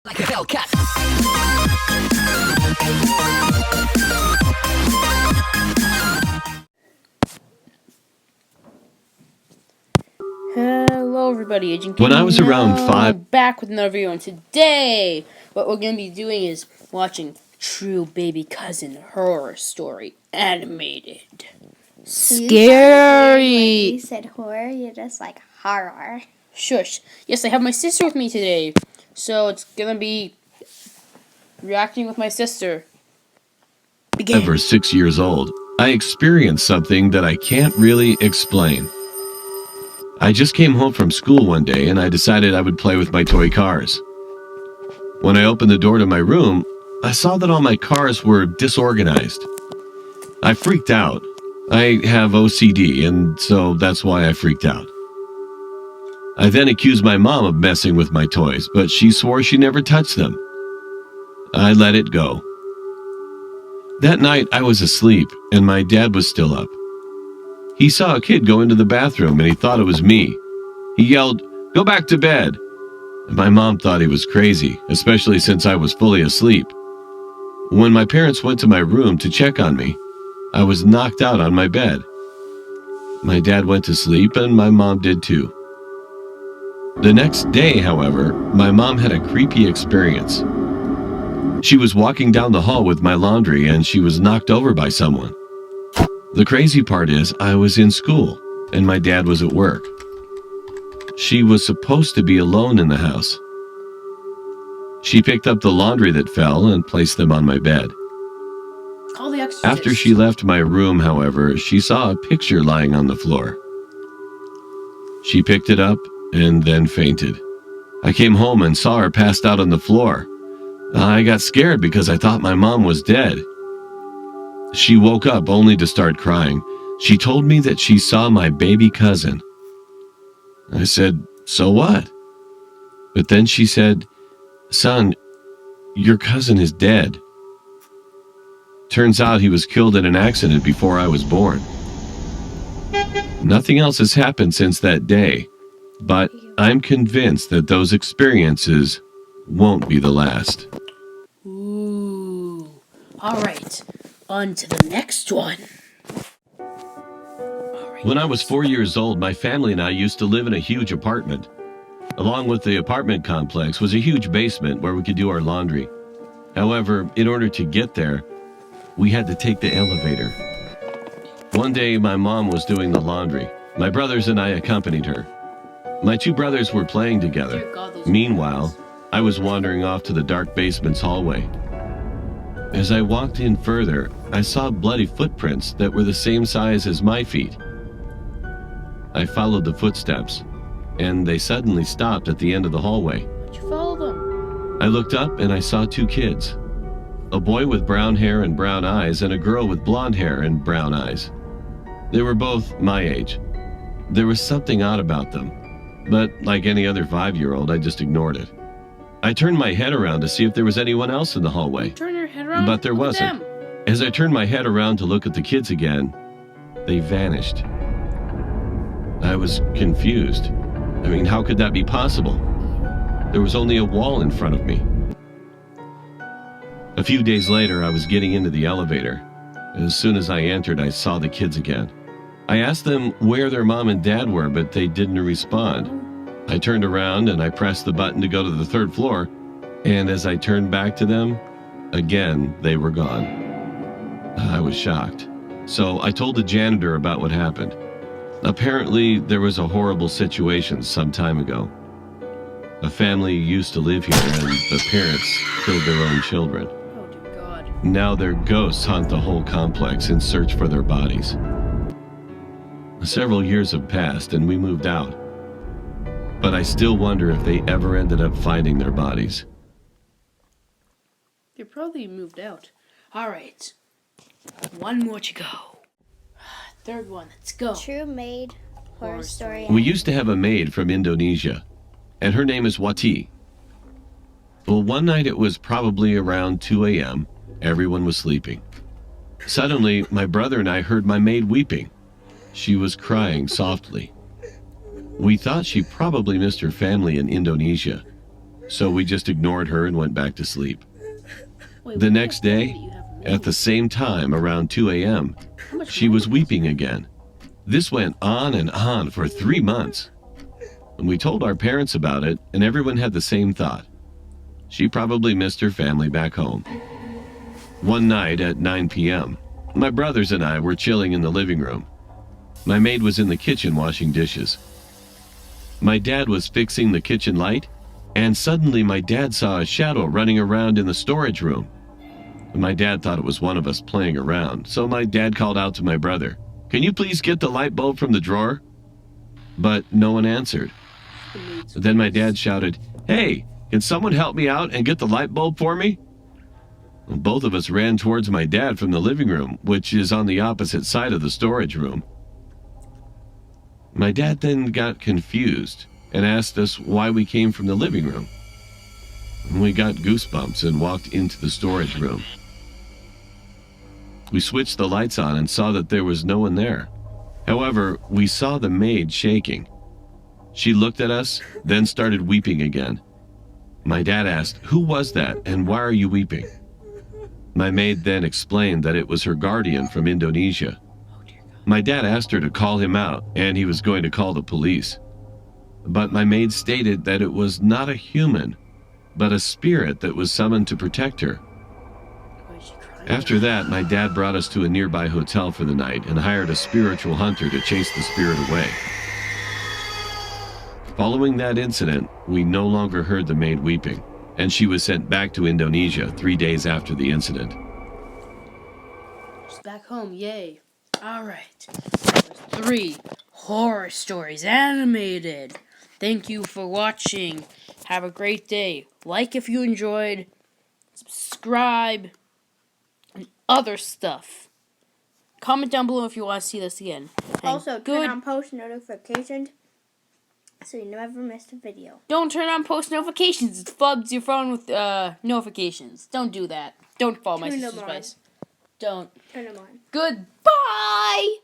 Like a Hellcat. Hello everybody, Agent When I was around 5, back with another video, and today what we're going to be doing is watching True Baby Cousin Horror Story Animated. Scary! You said horror, you're just like horror. Shush. Yes, I have my sister with me today, so it's going to be reacting with my sister. Begin. ever 6 years old, I experienced something that I can't really explain. I just came home from school one day and I decided I would play with my toy cars. When I opened the door to my room, I saw that all my cars were disorganized. I freaked out. I have OCD, and so that's why I freaked out. I then accused my mom of messing with my toys, but she swore she never touched them. I let it go. That night, I was asleep, and my dad was still up. He saw a kid go into the bathroom, and he thought it was me. He yelled, "Go back to bed!" And my mom thought he was crazy, especially since I was fully asleep. When my parents went to my room to check on me, I was knocked out on my bed. My dad went to sleep, and my mom did too. The next day, however, my mom had a creepy experience. She was walking down the hall with my laundry and she was knocked over by someone. The crazy part is I was in school and my dad was at work. She was supposed to be alone in the house. She picked up the laundry that fell and placed them on my bed. Call the exorcist. After she left my room, however, she saw a picture lying on the floor. She picked it up and then fainted. I came home and saw her passed out on the floor. I got scared because I thought my mom was dead. She woke up only to start crying. She told me that she saw my baby cousin. I said, "So what?" But then she said, "Son, your cousin is dead." Turns out he was killed in an accident before I was born. Nothing else has happened since that day, but I'm convinced that those experiences won't be the last. Ooh. Alright, on to the next one. When I was 4 years old, my family and I used to live in a huge apartment. Along with the apartment complex was a huge basement where we could do our laundry. However, in order to get there, we had to take the elevator. One day, my mom was doing the laundry. My brothers and I accompanied her. My two brothers were playing together. Dear God, those Meanwhile, I was wandering off to the dark basement's hallway. As I walked in further, I saw bloody footprints that were the same size as my feet. I followed the footsteps, and they suddenly stopped at the end of the hallway. Why'd you follow them? I looked up and I saw two kids. A boy with brown hair and brown eyes, and a girl with blonde hair and brown eyes. They were both my age. There was something odd about them, but like any other 5-year-old, I just ignored it. I turned my head around to see if there was anyone else in the hallway, Turn your head around. but there Look at wasn't. them. As I turned my head around to look at the kids again, they vanished. I was confused. I mean, how could that be possible? There was only a wall in front of me. A few days later, I was getting into the elevator. As soon as I entered, I saw the kids again. I asked them where their mom and dad were, but they didn't respond. I turned around and I pressed the button to go to the 3rd floor, and as I turned back to them, again, they were gone. I was shocked, so I told the janitor about what happened. Apparently, there was a horrible situation some time ago. A family used to live here, and the parents killed their own children. Oh dear God. Now their ghosts haunt the whole complex in search for their bodies. Several years have passed, and we moved out. But I still wonder if they ever ended up finding their bodies. They probably moved out. Alright. One more to go. Third one, let's go. True made horror story. We used to have a maid from Indonesia, and her name is Wati. Well, one night it was probably around 2 a.m. Everyone was sleeping. Suddenly, my brother and I heard my maid weeping. She was crying softly. We thought she probably missed her family in Indonesia, so we just ignored her and went back to sleep. Wait, The what next the day, phone do you have made? at the same time, around 2 a.m., How much she money was is weeping again. This went on and on for 3 months. And we told our parents about it, and everyone had the same thought. She probably missed her family back home. One night at 9 p.m., my brothers and I were chilling in the living room. My maid was in the kitchen washing dishes. My dad was fixing the kitchen light, and suddenly my dad saw a shadow running around in the storage room. My dad thought it was one of us playing around, so my dad called out to my brother, "Can you please get the light bulb from the drawer?" But no one answered. Then my dad shouted, "Hey, can someone help me out and get the light bulb for me?" Both of us ran towards my dad from the living room, which is on the opposite side of the storage room. My dad then got confused and asked us why we came from the living room. We got goosebumps and walked into the storage room. We switched the lights on and saw that there was no one there. However, we saw the maid shaking. She looked at us, then started weeping again. My dad asked, "Who was that and why are you weeping?" My maid then explained that it was her guardian from Indonesia. My dad asked her to call him out, and he was going to call the police. But my maid stated that it was not a human, but a spirit that was summoned to protect her. Why is she crying? After that, my dad brought us to a nearby hotel for the night and hired a spiritual hunter to chase the spirit away. Following that incident, we no longer heard the maid weeping, and she was sent back to Indonesia 3 days after the incident. She's back home, yay. Alright. 3 horror stories animated. Thank you for watching. Have a great day. Like if you enjoyed. Subscribe. And other stuff. Comment down below if you want to see this again. And Also, turn on post notifications so you never miss a video. Don't turn on post notifications. It floods your phone with notifications. Don't do that. Don't follow my Turn them sister's on. advice. Don't. Turn them on. Goodbye!